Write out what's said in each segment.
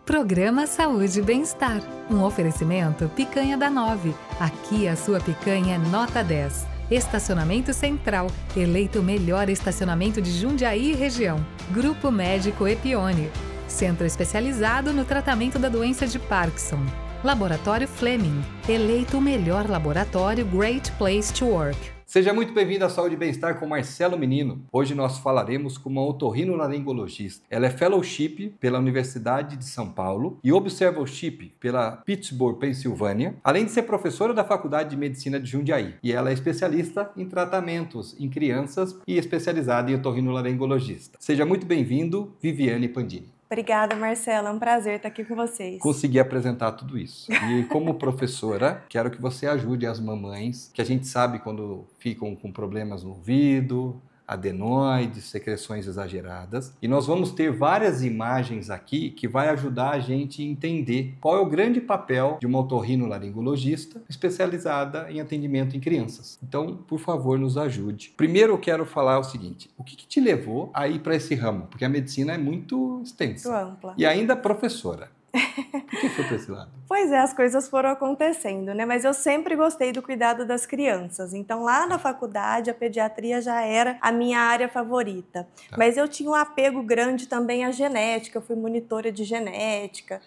Programa Saúde e Bem-Estar. Um oferecimento Picanha da 9. Aqui a sua picanha é nota 10. Estacionamento Central. Eleito o melhor estacionamento de Jundiaí e região. Grupo Médico Epione. Centro especializado no tratamento da doença de Parkinson. Laboratório Fleming. Eleito o melhor laboratório Great Place to Work. Seja muito bem-vindo à Saúde e Bem-Estar com Marcelo Menino. Hoje nós falaremos com uma otorrinolaringologista. Ela é fellowship pela Universidade de São Paulo e observership pela Pittsburgh, Pensilvânia, além de ser professora da Faculdade de Medicina de Jundiaí. E ela é especialista em tratamentos em crianças e especializada em otorrinolaringologista. Seja muito bem-vindo, Viviane Pandini. Obrigada, Marcelo. É um prazer estar aqui com vocês. Consegui apresentar tudo isso. E como professora, quero que você ajude as mamães, que a gente sabe quando ficam com problemas no ouvido, adenoides, secreções exageradas. E nós vamos ter várias imagens aqui que vai ajudar a gente a entender qual é o grande papel de uma otorrinolaringologista especializada em atendimento em crianças. Então, por favor, nos ajude. Primeiro eu quero falar o seguinte, o que te levou a ir para esse ramo? Porque a medicina é muito extensa. Muito ampla. E ainda professora. Por que foi para esse lado? Pois é, as coisas foram acontecendo, né? Mas eu sempre gostei do cuidado das crianças. Então, lá na faculdade, a pediatria já era a minha área favorita. Tá. Mas eu tinha um apego grande também à genética. Eu fui monitora de genética,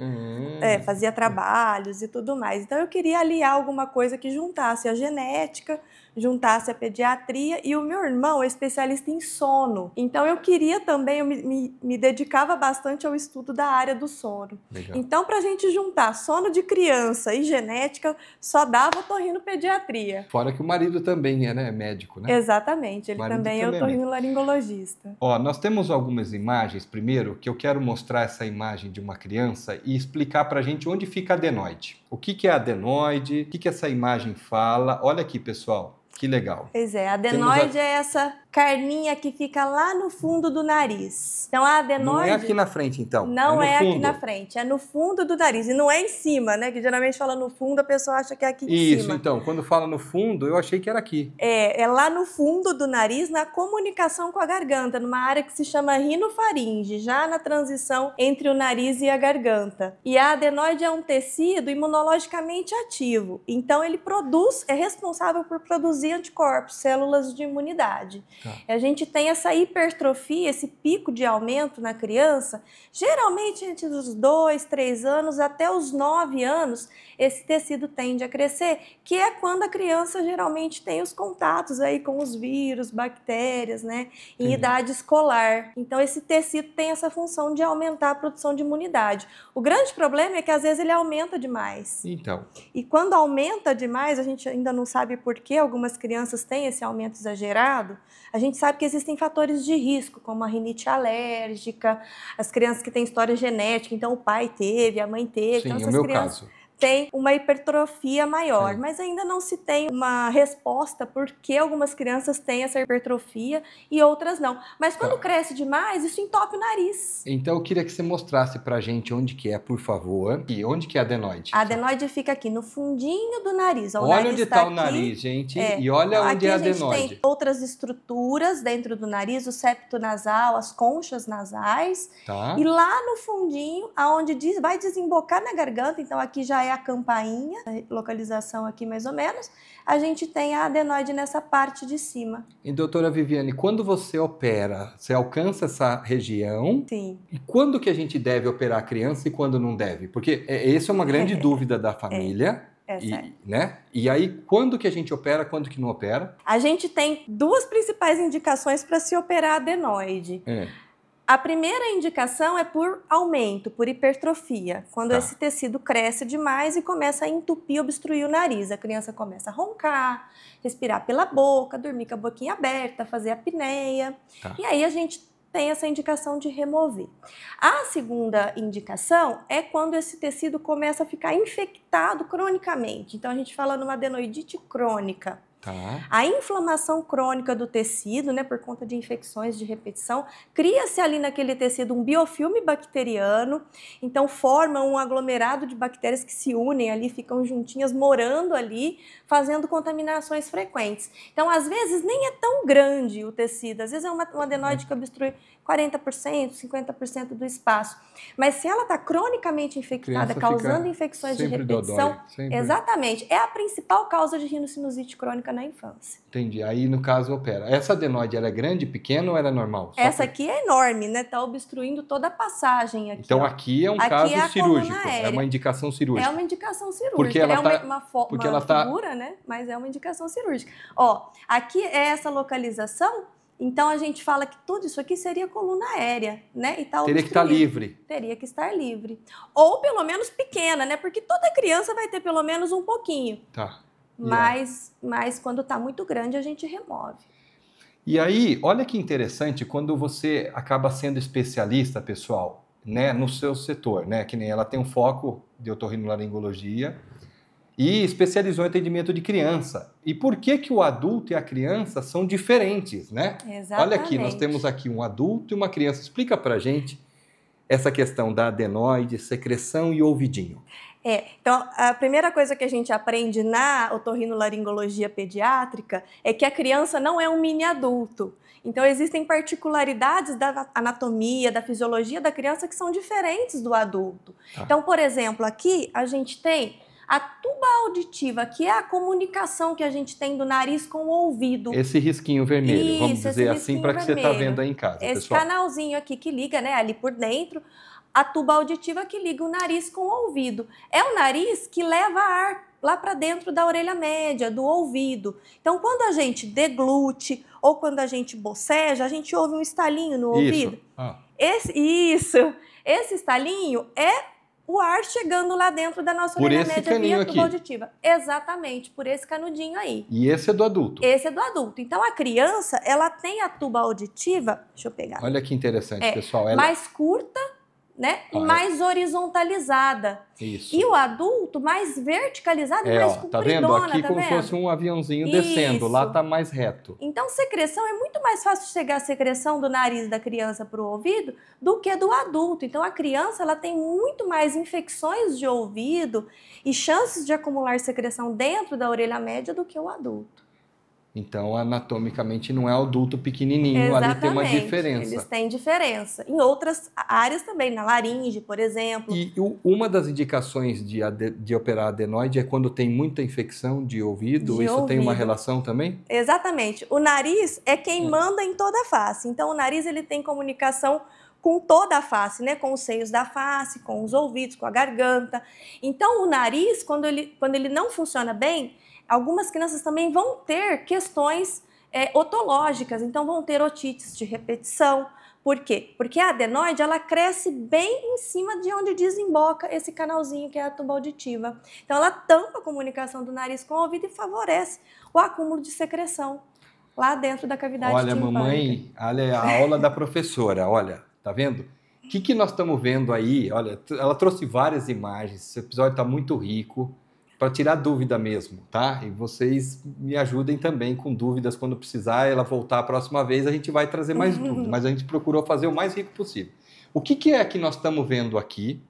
fazia trabalhos e tudo mais. Então, eu queria aliar alguma coisa que juntasse a genética, juntasse a pediatria, e o meu irmão é especialista em sono. Então, eu queria também, eu me dedicava bastante ao estudo da área do sono. Legal. Então, para a gente juntar sono de criança e genética, só dava otorrinopediatria. Fora que o marido também é, né, médico, né? Exatamente, ele também é otorrinolaringologista. Ó, nós temos algumas imagens, primeiro, que eu quero mostrar essa imagem de uma criança e explicar pra gente onde fica a adenoide. O que é adenoide, o que essa imagem fala. Olha aqui, pessoal. Que legal. Pois é, a adenoide é essa carninha que fica lá no fundo do nariz. Então a adenoide... Não é aqui na frente, então? Não é aqui na frente, é no fundo do nariz. E não é em cima, né? Que geralmente fala no fundo, a pessoa acha que é aqui em cima. Isso, então. Quando fala no fundo, eu achei que era aqui. É lá no fundo do nariz, na comunicação com a garganta, numa área que se chama rinofaringe, já na transição entre o nariz e a garganta. E a adenoide é um tecido imunologicamente ativo. Então ele é responsável por produzir anticorpos, células de imunidade. Tá. A gente tem essa hipertrofia, esse pico de aumento na criança, geralmente entre os 2, 3 anos até os 9 anos, esse tecido tende a crescer, que é quando a criança geralmente tem os contatos aí com os vírus, bactérias, né, em idade escolar. Então esse tecido tem essa função de aumentar a produção de imunidade. O grande problema é que às vezes ele aumenta demais. Então. E quando aumenta demais, a gente ainda não sabe por que algumas crianças têm esse aumento exagerado. A gente sabe que existem fatores de risco, como a rinite alérgica, as crianças que têm história genética, então o pai teve, a mãe teve. Sim, então, essas é o meu crianças caso. Tem uma hipertrofia maior, mas ainda não se tem uma resposta por que algumas crianças têm essa hipertrofia e outras não. Mas quando cresce demais, isso entope o nariz. Então eu queria que você mostrasse pra gente onde que é, por favor. E onde que é a adenoide? A adenoide fica aqui no fundinho do nariz. Olha onde está o nariz, gente. E olha onde é a adenoide. Aqui a gente tem outras estruturas dentro do nariz, o septo nasal, as conchas nasais. Tá. E lá no fundinho, aonde vai desembocar na garganta, então aqui já é a campainha, a localização aqui mais ou menos, a gente tem a adenoide nessa parte de cima. E doutora Viviane, quando você opera, você alcança essa região? Sim. E quando que a gente deve operar a criança e quando não deve? Porque essa é uma grande dúvida da família. Né? E aí, quando que a gente opera, quando que não opera? A gente tem duas principais indicações para se operar a adenoide. A primeira indicação é por aumento, por hipertrofia, quando esse tecido cresce demais e começa a entupir, obstruir o nariz. A criança começa a roncar, respirar pela boca, dormir com a boquinha aberta, fazer apneia. E aí a gente tem essa indicação de remover. A segunda indicação é quando esse tecido começa a ficar infectado cronicamente. Então a gente fala numa adenoidite crônica. A inflamação crônica do tecido, né, por conta de infecções de repetição, cria-se ali naquele tecido um biofilme bacteriano, então forma um aglomerado de bactérias que se unem ali, ficam juntinhas, morando ali, fazendo contaminações frequentes. Então, às vezes, nem é tão grande o tecido, às vezes é uma adenoide que obstrui 40%, 50% do espaço. Mas se ela está cronicamente infectada, causando infecções de repetição, exatamente, é a principal causa de rinocinusite crônica na infância. Entendi. Aí, no caso, opera. Essa adenoide, ela é grande, pequena ou ela é normal? Essa aqui é enorme, né? Está obstruindo toda a passagem aqui. Então, aqui é um caso cirúrgico. É uma indicação cirúrgica. É uma indicação cirúrgica. Porque ela é uma figura, né? Mas é uma indicação cirúrgica. Ó, aqui é essa localização. Então, a gente fala que tudo isso aqui seria coluna aérea, né? E tá teria que estar livre. Teria que estar livre. Ou, pelo menos, pequena, né? Porque toda criança vai ter, pelo menos, um pouquinho. Tá. Mas quando tá muito grande, a gente remove. E aí, olha que interessante, quando você acaba sendo especialista, pessoal, né? No seu setor, né? Que nem ela tem um foco de otorrinolaringologia e especializou em atendimento de criança. E por que o adulto e a criança são diferentes, né? Exatamente. Olha aqui, nós temos aqui um adulto e uma criança. Explica pra gente essa questão da adenoide, secreção e ouvidinho. Então, a primeira coisa que a gente aprende na otorrinolaringologia pediátrica é que a criança não é um mini adulto. Então, existem particularidades da anatomia, da fisiologia da criança que são diferentes do adulto. Então, por exemplo, aqui a gente tem a tuba auditiva, que é a comunicação que a gente tem do nariz com o ouvido. Esse risquinho vermelho, vamos dizer assim, para que você está vendo aí em casa, esse pessoal. Canalzinho aqui que liga, né, ali por dentro, a tuba auditiva que liga o nariz com o ouvido. É o nariz que leva ar lá para dentro da orelha média, do ouvido. Então, quando a gente deglute ou quando a gente boceja, a gente ouve um estalinho no ouvido. Esse estalinho é o ar chegando lá dentro da nossa orelha média via tuba auditiva. Exatamente, por esse canudinho aí. E esse é do adulto? Esse é do adulto. Então, a criança, ela tem a tuba auditiva, deixa eu pegar. Olha que interessante, pessoal. Mais curta, né? E mais horizontalizada. Isso. E o adulto mais verticalizado e mais compridona, tá vendo? Aqui como se fosse um aviãozinho descendo, lá tá mais reto. Então, secreção é muito mais fácil chegar a secreção do nariz da criança para o ouvido do que do adulto. Então, a criança ela tem muito mais infecções de ouvido e chances de acumular secreção dentro da orelha média do que o adulto. Então, anatomicamente, não é o adulto pequenininho, ali tem uma diferença. Eles têm diferença. Em outras áreas também, na laringe, por exemplo. E uma das indicações de operar adenoide é quando tem muita infecção de ouvido? Isso tem uma relação também? Exatamente. O nariz é quem manda em toda a face. Então, o nariz ele tem comunicação com toda a face, né? Com os seios da face, com os ouvidos, com a garganta. Então, o nariz, quando ele não funciona bem, algumas crianças também vão ter questões otológicas, então vão ter otites de repetição. Por quê? Porque a adenoide ela cresce bem em cima de onde desemboca esse canalzinho que é a tuba auditiva. Então ela tampa a comunicação do nariz com o ouvido e favorece o acúmulo de secreção lá dentro da cavidade timpânica. Olha, mamãe, olha a aula da professora, olha, tá vendo? O que nós estamos vendo aí? Olha, ela trouxe várias imagens, esse episódio está muito rico. Para tirar dúvida mesmo, tá? E vocês me ajudem também com dúvidas quando precisar. Ela voltar a próxima vez, a gente vai trazer mais dúvidas. Mas a gente procurou fazer o mais rico possível. O que é que nós estamos vendo aqui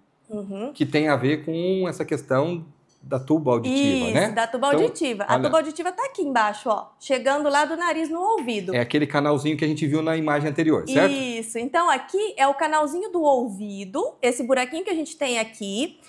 que tem a ver com essa questão da tuba auditiva, né? Isso, da tuba auditiva. A tuba auditiva está aqui embaixo, ó, chegando lá do nariz no ouvido. É aquele canalzinho que a gente viu na imagem anterior, certo? Isso. Então, aqui é o canalzinho do ouvido, esse buraquinho que a gente tem aqui.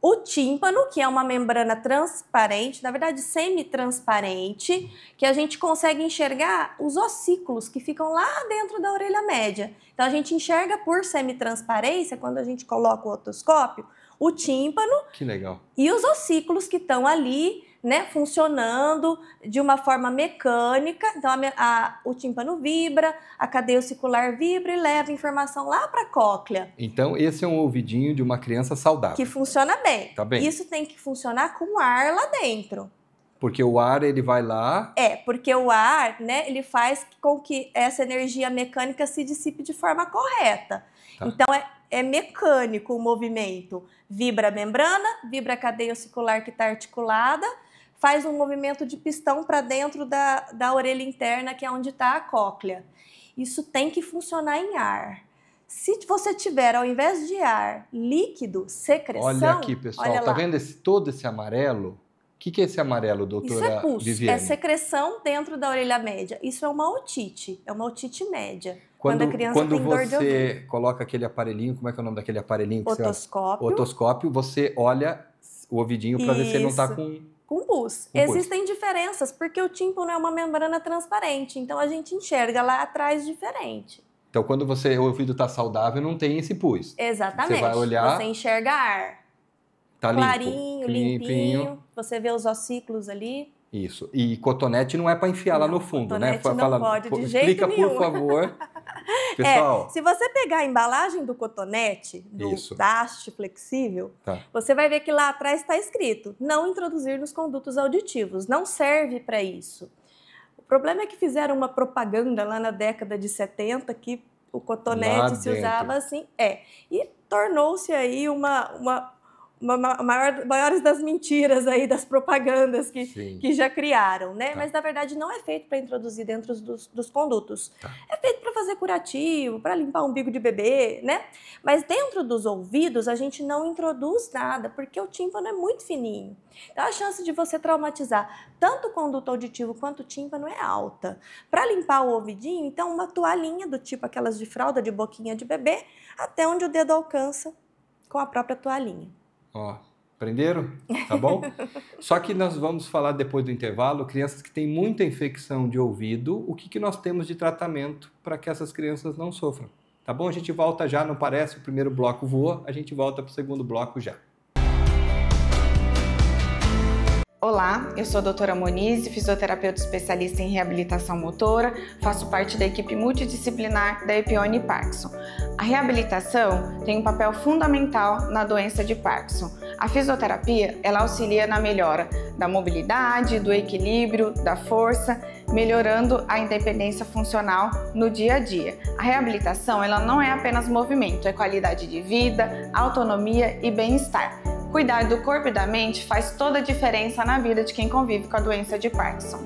O tímpano, que é uma membrana transparente, na verdade semi-transparente, que a gente consegue enxergar os ossículos que ficam lá dentro da orelha média. Então a gente enxerga por semi-transparência, quando a gente coloca o otoscópio, o tímpano. Que legal. E os ossículos que estão ali, né, funcionando de uma forma mecânica. Então, o tímpano vibra, a cadeia ossicular vibra e leva informação lá para a cóclea. Então, esse é um ouvidinho de uma criança saudável. Que funciona bem. Tá bem. Isso tem que funcionar com ar lá dentro. Porque o ar, ele vai lá... Porque o ar, né, ele faz com que essa energia mecânica se dissipe de forma correta. Tá. Então, é mecânico o movimento. Vibra a membrana, vibra a cadeia ossicular que está articulada, faz um movimento de pistão para dentro da orelha interna, que é onde está a cóclea. Isso tem que funcionar em ar. Se você tiver, ao invés de ar, líquido, secreção... Olha aqui, pessoal, tá vendo todo esse amarelo? que é esse amarelo, doutora Isso é pus, Viviane? é secreção dentro da orelha média. Isso é uma otite média. Quando a criança tem dor de ouvido. Quando você coloca aquele aparelhinho, como é que é o nome daquele aparelhinho? Otoscópio. Otoscópio, você olha o ouvidinho para ver se ele não está com pus. Existem diferenças, porque o tímpano é uma membrana transparente, então a gente enxerga lá atrás diferente. Então, quando o ouvido está saudável, não tem esse pus. Exatamente. Você vai olhar... Você enxerga ar. Tá clarinho, limpinho. Você vê os ossículos ali. Isso. E cotonete não é para enfiar lá no fundo, né? Cotonete não pode de jeito nenhum. Explica, por favor. Pessoal. Se você pegar a embalagem do cotonete, da haste flexível, você vai ver que lá atrás está escrito: não introduzir nos condutos auditivos. Não serve para isso. O problema é que fizeram uma propaganda lá na década de 70 que o cotonete se usava assim. E tornou-se aí maiores das mentiras aí, das propagandas que já criaram, né? Mas, na verdade, não é feito para introduzir dentro dos condutos. É feito para fazer curativo, para limpar o umbigo de bebê, né? Mas dentro dos ouvidos, a gente não introduz nada, porque o tímpano é muito fininho. Então, a chance de você traumatizar tanto o conduto auditivo quanto o tímpano é alta. Para limpar o ouvidinho, então, uma toalhinha do tipo aquelas de fralda, de boquinha de bebê, até onde o dedo alcança com a própria toalhinha. Ó, aprenderam? Tá bom? Só que nós vamos falar depois do intervalo, crianças que têm muita infecção de ouvido, o que nós temos de tratamento para que essas crianças não sofram. Tá bom? A gente volta já, não parece? O primeiro bloco voa, a gente volta para o segundo bloco já. Olá, eu sou a doutora Monize, fisioterapeuta especialista em reabilitação motora, faço parte da equipe multidisciplinar da Epione Parkinson. A reabilitação tem um papel fundamental na doença de Parkinson. A fisioterapia, ela auxilia na melhora da mobilidade, do equilíbrio, da força, melhorando a independência funcional no dia a dia. A reabilitação, ela não é apenas movimento, é qualidade de vida, autonomia e bem-estar. Cuidar do corpo e da mente faz toda a diferença na vida de quem convive com a doença de Parkinson.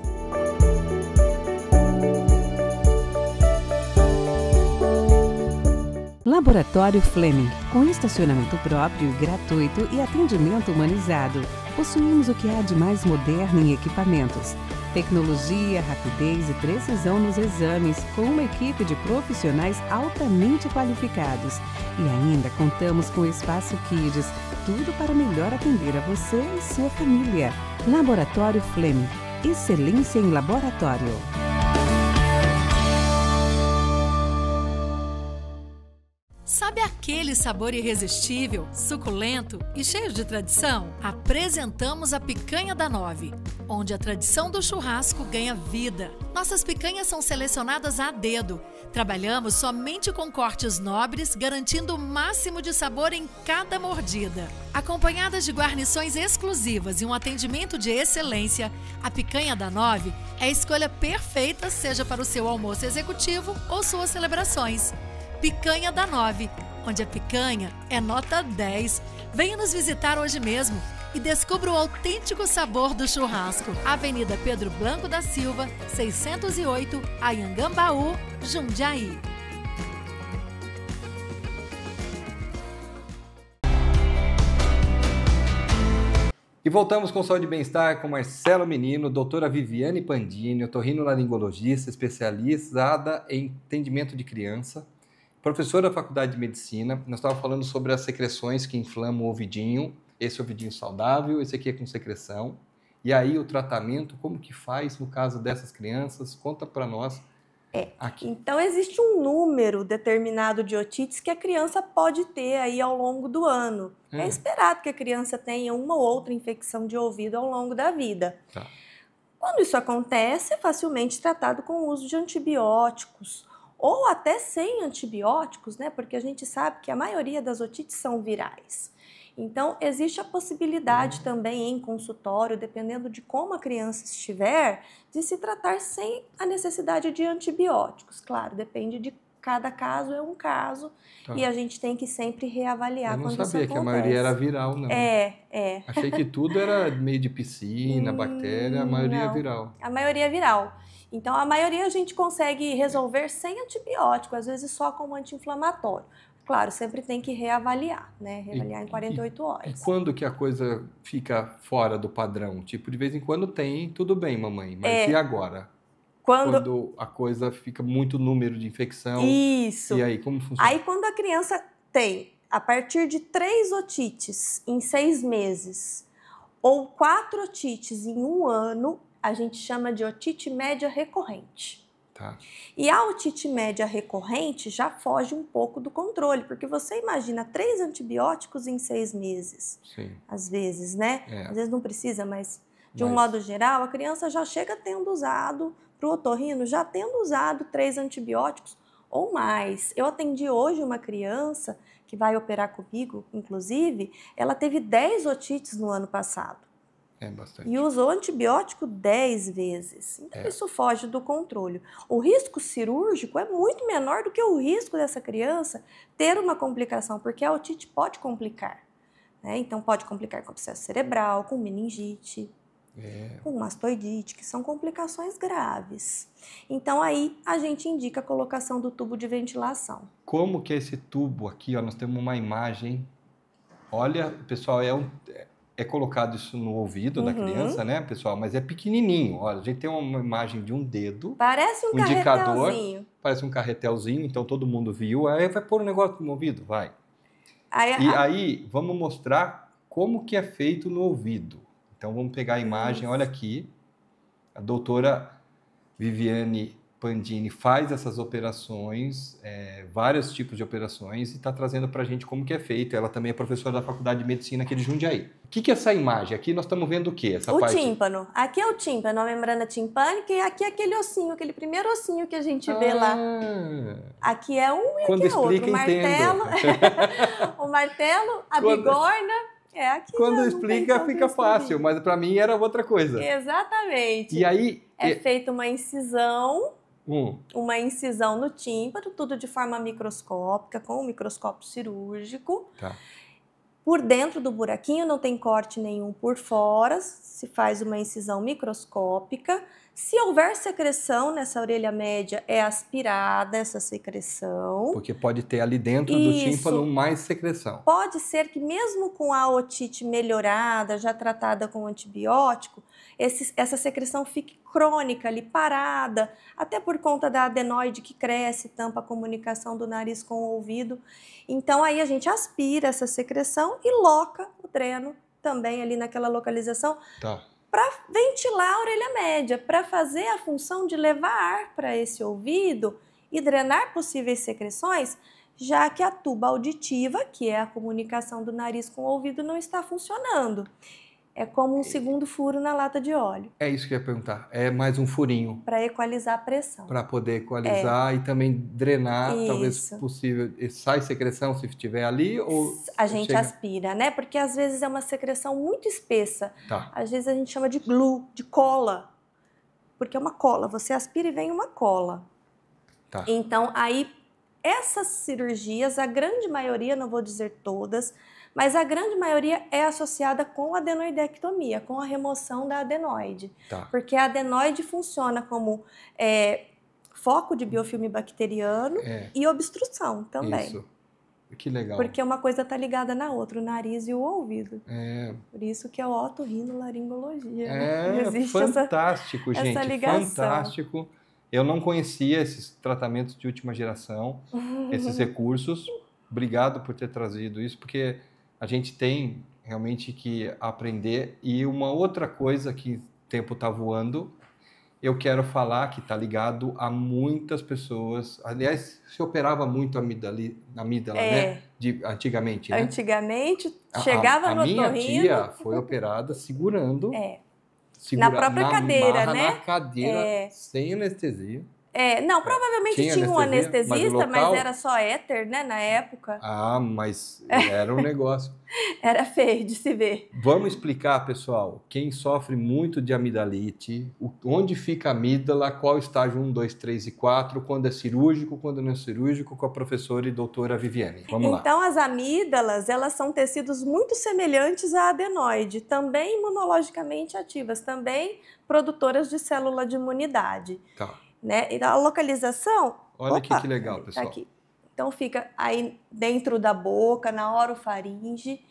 Laboratório Fleming, com estacionamento próprio e gratuito e atendimento humanizado. Possuímos o que há de mais moderno em equipamentos. Tecnologia, rapidez e precisão nos exames, com uma equipe de profissionais altamente qualificados. E ainda contamos com o Espaço Kids, tudo para melhor atender a você e sua família. Laboratório Fleming, excelência em laboratório. Sabe aquele sabor irresistível, suculento e cheio de tradição? Apresentamos a Picanha da 9, onde a tradição do churrasco ganha vida. Nossas picanhas são selecionadas a dedo. Trabalhamos somente com cortes nobres, garantindo o máximo de sabor em cada mordida. Acompanhadas de guarnições exclusivas e um atendimento de excelência, a Picanha da 9 é a escolha perfeita, seja para o seu almoço executivo ou suas celebrações. Picanha da 9, onde a picanha é nota 10. Venha nos visitar hoje mesmo e descubra o autêntico sabor do churrasco. Avenida Pedro Blanco da Silva, 608, Anhangambaú, Jundiaí. E voltamos com Saúde e Bem-Estar com Marcelo Menino, doutora Viviane Pandini, otorrinolaringologista especializada em atendimento de criança, professora da Faculdade de Medicina. Nós estávamos falando sobre as secreções que inflamam o ouvidinho, esse ouvidinho saudável, esse aqui é com secreção. E aí o tratamento, como que faz no caso dessas crianças? Conta para nós. Aqui. Então existe um número determinado de otites que a criança pode ter aí ao longo do ano. É esperado que a criança tenha uma ou outra infecção de ouvido ao longo da vida. Tá. Quando isso acontece, é facilmente tratado com o uso de antibióticos, ou até sem antibióticos, né? Porque a gente sabe que a maioria das otites são virais. Então, existe a possibilidade também em consultório, dependendo de como a criança estiver, de se tratar sem a necessidade de antibióticos. Claro, depende de cada caso, é um caso, e a gente tem que sempre reavaliar quando isso acontece. Eu não sabia que a maioria era viral, não. Achei que tudo era meio de piscina, bactéria, a maioria é viral. A maioria é viral. Então, a maioria a gente consegue resolver sem antibiótico, às vezes só com um anti-inflamatório. Claro, sempre tem que reavaliar, né? Reavaliar em 48 horas. E quando que a coisa fica fora do padrão? Tipo, de vez em quando tem, tudo bem, mamãe, mas e agora? Quando a coisa fica muito número de infecção. Isso. E aí, como funciona? Aí, quando a criança tem, a partir de 3 otites em 6 meses, ou 4 otites em 1 ano, a gente chama de otite média recorrente. Tá. E a otite média recorrente já foge um pouco do controle, porque você imagina 3 antibióticos em 6 meses. Sim. Às vezes, né? Às vezes não precisa, mas de um modo geral, a criança já chega tendo usado, para o otorrino, já tendo usado 3 antibióticos ou mais. Eu atendi hoje uma criança que vai operar comigo, inclusive, ela teve 10 otites no ano passado. É bastante. E usou antibiótico 10 vezes. Então, isso foge do controle. O risco cirúrgico é muito menor do que o risco dessa criança ter uma complicação, porque a otite pode complicar, né? Então, pode complicar com abscesso cerebral, com meningite, com mastoidite, que são complicações graves. Então, aí a gente indica a colocação do tubo de ventilação. Como que é esse tubo aqui? Ó, nós temos uma imagem. Olha, pessoal, é colocado isso no ouvido da criança, né, pessoal? Mas é pequenininho. Olha, a gente tem uma imagem de um dedo. Parece um carretelzinho. Parece um carretelzinho, então todo mundo viu. Aí vai pôr um negócio no ouvido, vai. Aí vamos mostrar como que é feito no ouvido. Então vamos pegar a imagem, olha aqui. A doutora Viviane Pandini faz essas operações, vários tipos de operações, e está trazendo para a gente como que é feito. Ela também é professora da Faculdade de Medicina aqui de Jundiaí. O que é essa imagem? Aqui nós estamos vendo o quê? Tímpano. Aqui é o tímpano, a membrana timpânica, e aqui é aquele ossinho, aquele primeiro ossinho que a gente vê lá. Aqui é um e aqui é outro. O martelo, o martelo, a bigorna. Aqui quando explica fica fácil, mas para mim era outra coisa. Exatamente. E aí é feita uma incisão, no tímpano, tudo de forma microscópica, com um microscópio cirúrgico. Tá. Por dentro do buraquinho não tem corte nenhum por fora, se faz uma incisão microscópica. Se houver secreção nessa orelha média, é aspirada essa secreção. Porque pode ter ali dentro do tímpano mais secreção. Pode ser que mesmo com a otite melhorada, já tratada com antibiótico, essa secreção fique crônica ali, parada, até por conta da adenoide que cresce, tampa a comunicação do nariz com o ouvido. Então aí a gente aspira essa secreção e loca o dreno também ali naquela localização. Tá. Para ventilar a orelha média, para fazer a função de levar ar para esse ouvido e drenar possíveis secreções, já que a tuba auditiva, que é a comunicação do nariz com o ouvido, não está funcionando. É como um segundo furo na lata de óleo. É isso que eu ia perguntar. É mais um furinho. Para equalizar a pressão. Para poder equalizar e também drenar, talvez possível. Sai secreção se estiver ali? Ou a gente aspira, né? Porque às vezes é uma secreção muito espessa. Tá. Às vezes a gente chama de glue, de cola. Porque é uma cola. Você aspira e vem uma cola. Tá. Então, aí, essas cirurgias, a grande maioria, não vou dizer todas, mas a grande maioria é associada com a adenoidectomia, com a remoção da adenoide. Tá. Porque a adenoide funciona como foco de biofilme bacteriano e obstrução também. Isso. Que legal. Porque uma coisa está ligada na outra, o nariz e o ouvido. Por isso que é o otorrinolaringologia. Existe fantástico, gente. Essa ligação. Fantástico. Eu não conhecia esses tratamentos de última geração, esses recursos. Obrigado por ter trazido isso, porque a gente tem realmente que aprender. E uma outra coisa que o tempo está voando, eu quero falar que está ligado a muitas pessoas. Aliás, se operava muito a amígdala, né? Antigamente, né? Antigamente, chegava no otorrino... A minha tia foi operada segurando... na própria cadeira, né? Na cadeira, sem anestesia. Não, provavelmente tinha um anestesista, mas era só éter, né, na época. Mas era um negócio. Era feio de se ver. Vamos explicar, pessoal, quem sofre muito de amidalite, onde fica a amígdala, qual estágio 1, 2, 3 e 4, quando é cirúrgico, quando não é cirúrgico, com a professora e doutora Viviane. Vamos lá. Então, as amígdalas, elas são tecidos muito semelhantes à adenoide, também imunologicamente ativas, também produtoras de célula de imunidade. Tá. Né? E a localização... Olha aqui que legal, pessoal. Tá aqui. Então fica aí dentro da boca, na orofaringe,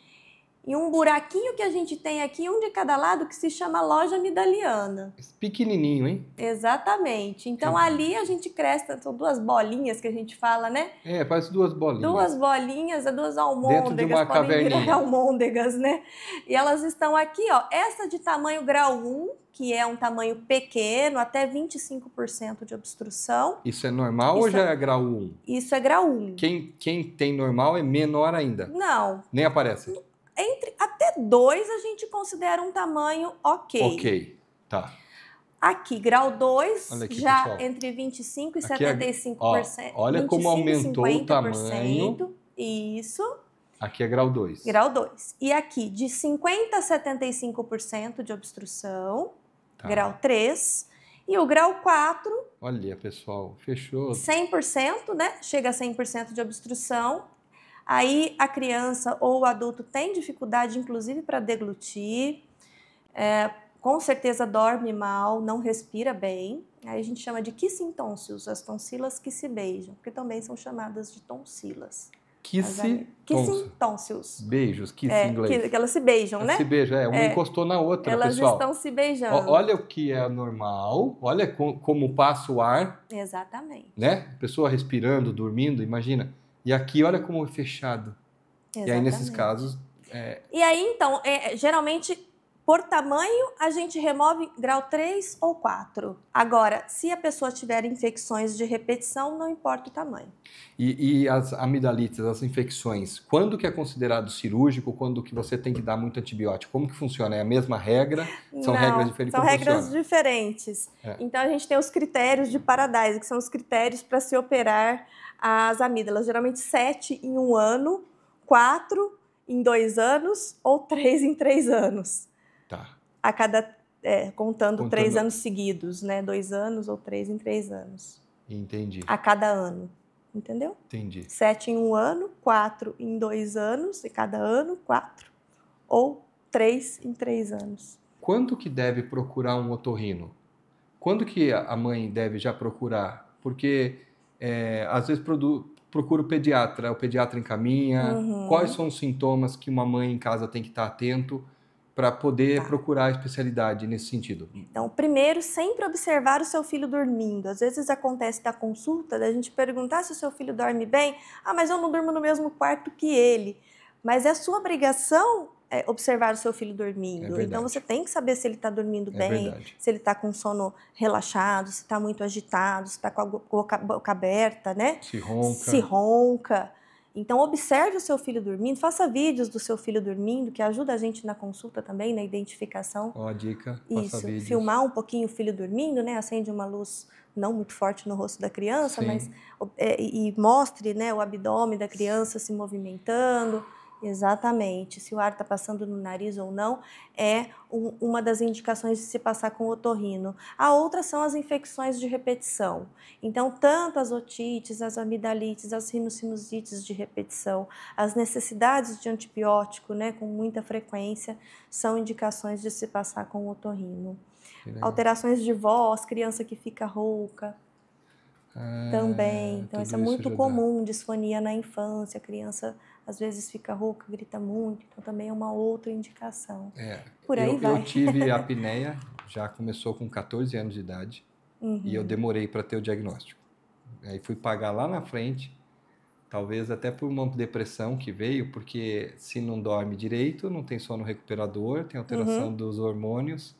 e um buraquinho que a gente tem aqui, um de cada lado, que se chama loja amidaliana. Pequenininho, hein? Exatamente. Então ali a gente cresce, são duas bolinhas que a gente fala, né? Parece duas bolinhas. Duas bolinhas, duas almôndegas, dentro de uma podem caverninha. virar almôndegas, né? E elas estão aqui, ó. Essa de tamanho grau 1, que é um tamanho pequeno, até 25% de obstrução. Isso é normal ou já é grau 1? Isso é grau 1. Quem tem normal é menor ainda? Não. Nem aparece? Até 2 a gente considera um tamanho ok. Ok, tá. Aqui, grau 2, aqui, já pessoal. Entre 25% e aqui 75%. Olha como aumentou o tamanho. Isso. Aqui é grau 2. Grau 2. E aqui, de 50% a 75% de obstrução. Tá. Grau 3. E o grau 4... Olha, pessoal, fechou. 100%, né? Chega a 100% de obstrução. Aí a criança ou o adulto tem dificuldade, inclusive, para deglutir. Com certeza dorme mal, não respira bem. Aí a gente chama de kissing tonsils, as tonsilas que se beijam, porque também são chamadas de tonsilas. Kissing tonsils. Beijos, kiss em inglês. Que elas se beijam, né? Se beijam, uma encostou na outra, elas pessoal. Elas estão se beijando. Olha o que é normal, olha como passa o ar. Exatamente. Né? Pessoa respirando, dormindo, imagina. E aqui, olha como é fechado. Exatamente. E aí, nesses casos... E aí, então, geralmente, por tamanho, a gente remove grau 3 ou 4. Agora, se a pessoa tiver infecções de repetição, não importa o tamanho. E as amidalites, as infecções, quando que é considerado cirúrgico, quando que você tem que dar muito antibiótico? Como que funciona? É a mesma regra? São regras diferentes? São regras diferentes. Então, a gente tem os critérios de Paradise, que são os critérios para se operar as amígdalas. Geralmente 7 em 1 ano, 4 em 2 anos ou 3 em 3 anos. Tá. A cada, contando 3 anos seguidos, né? 2 anos ou 3 em 3 anos. Entendi. A cada ano, entendeu? Entendi. 7 em 1 ano, 4 em 2 anos, e cada ano 4. Ou 3 em 3 anos. Quando que deve procurar um otorrino? Quando que a mãe deve já procurar? Porque às vezes procura o pediatra encaminha. Uhum. Quais são os sintomas que uma mãe em casa tem que estar atento para poder procurar a especialidade nesse sentido? Então, primeiro, sempre observar o seu filho dormindo. Às vezes acontece da consulta, da gente perguntar se o seu filho dorme bem. Mas eu não durmo no mesmo quarto que ele. Mas é sua obrigação observar o seu filho dormindo. Então, você tem que saber se ele está dormindo bem, se ele está com sono relaxado, se está muito agitado, se está com a boca aberta, né? Se ronca. Então, observe o seu filho dormindo, faça vídeos do seu filho dormindo, que ajuda a gente na consulta também, na identificação. Ó, a dica, faça vídeos. Filmar um pouquinho o filho dormindo, né? Acende uma luz não muito forte no rosto da criança, mas e mostre, né, o abdômen da criança se movimentando. Exatamente. Se o ar está passando no nariz ou não, é uma das indicações de se passar com otorrino. A outra são as infecções de repetição. Então, tanto as otites, as amidalites, as rinossinusites de repetição, as necessidades de antibiótico, né, com muita frequência, são indicações de se passar com otorrino. Alterações de voz, criança que fica rouca. Também. Então, isso é muito comum, disfonia na infância, a criança às vezes fica rouca, grita muito, então também é uma outra indicação. Por aí vai. Eu tive apneia, já começou com 14 anos de idade, e eu demorei para ter o diagnóstico. Aí fui pagar lá na frente, talvez até por uma depressão que veio, porque se não dorme direito, não tem sono recuperador, tem alteração dos hormônios,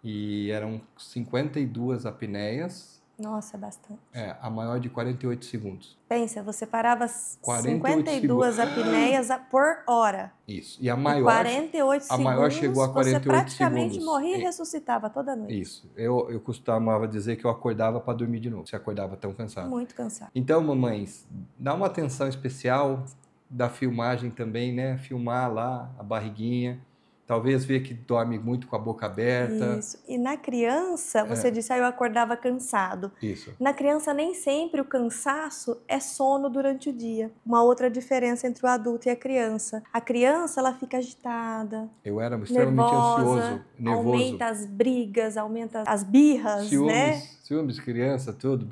e eram 52 apneias. Nossa, é bastante. A maior de 48 segundos. Pensa, você parava 52 apneias por hora. Isso. E a maior, 48 segundos, a maior chegou a 48 você praticamente segundos. Morria e ressuscitava toda noite. Isso. Eu costumava dizer que eu acordava para dormir de novo. Você acordava tão cansado. Muito cansado. Então, mamães, dá uma atenção especial da filmagem também, né? Filmar lá a barriguinha. Talvez ver que dorme muito com a boca aberta. Isso. E na criança, você disse, eu acordava cansado. Isso. Na criança, nem sempre o cansaço é sono durante o dia. Uma outra diferença entre o adulto e a criança. A criança, ela fica agitada, Eu era extremamente ansioso, nervoso. Aumenta as brigas, aumenta as birras, né? Ciúmes, criança, tudo.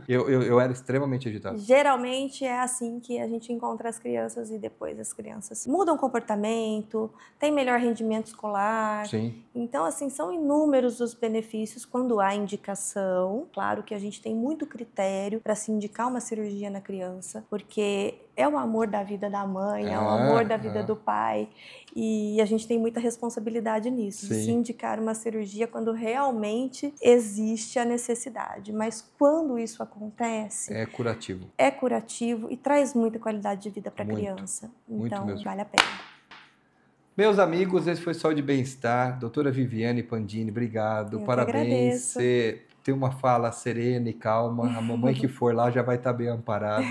Eu era extremamente agitado. Geralmente é assim que a gente encontra as crianças e depois as crianças mudam o comportamento, tem melhor rendimento escolar. Sim. Então, assim, são inúmeros os benefícios quando há indicação. Claro que a gente tem muito critério para se indicar uma cirurgia na criança, porque é o amor da vida da mãe, é o amor da vida do pai, e a gente tem muita responsabilidade nisso, de se indicar uma cirurgia quando realmente existe a necessidade. Mas quando isso acontece... É curativo. É curativo e traz muita qualidade de vida para a criança. Então, vale a pena. Meus amigos, esse foi Saúde e Bem-Estar. Doutora Viviane Pandini, obrigado. Eu Parabéns. Você tem uma fala serena e calma. A mamãe que for lá já vai estar bem amparada.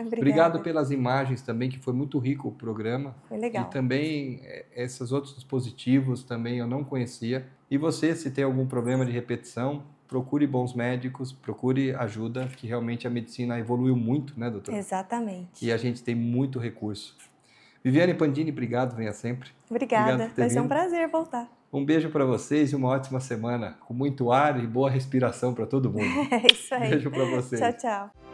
Obrigado pelas imagens também, que foi muito rico o programa. Foi legal. E também esses outros dispositivos também eu não conhecia. E você, se tem algum problema de repetição, procure bons médicos, procure ajuda, que realmente a medicina evoluiu muito, né, doutora? Exatamente. E a gente tem muito recurso. Viviane Pandini, obrigado, venha sempre. Obrigada, vai ser um prazer voltar. Um beijo para vocês e uma ótima semana, com muito ar e boa respiração para todo mundo. É isso aí. Beijo para vocês. Tchau, tchau.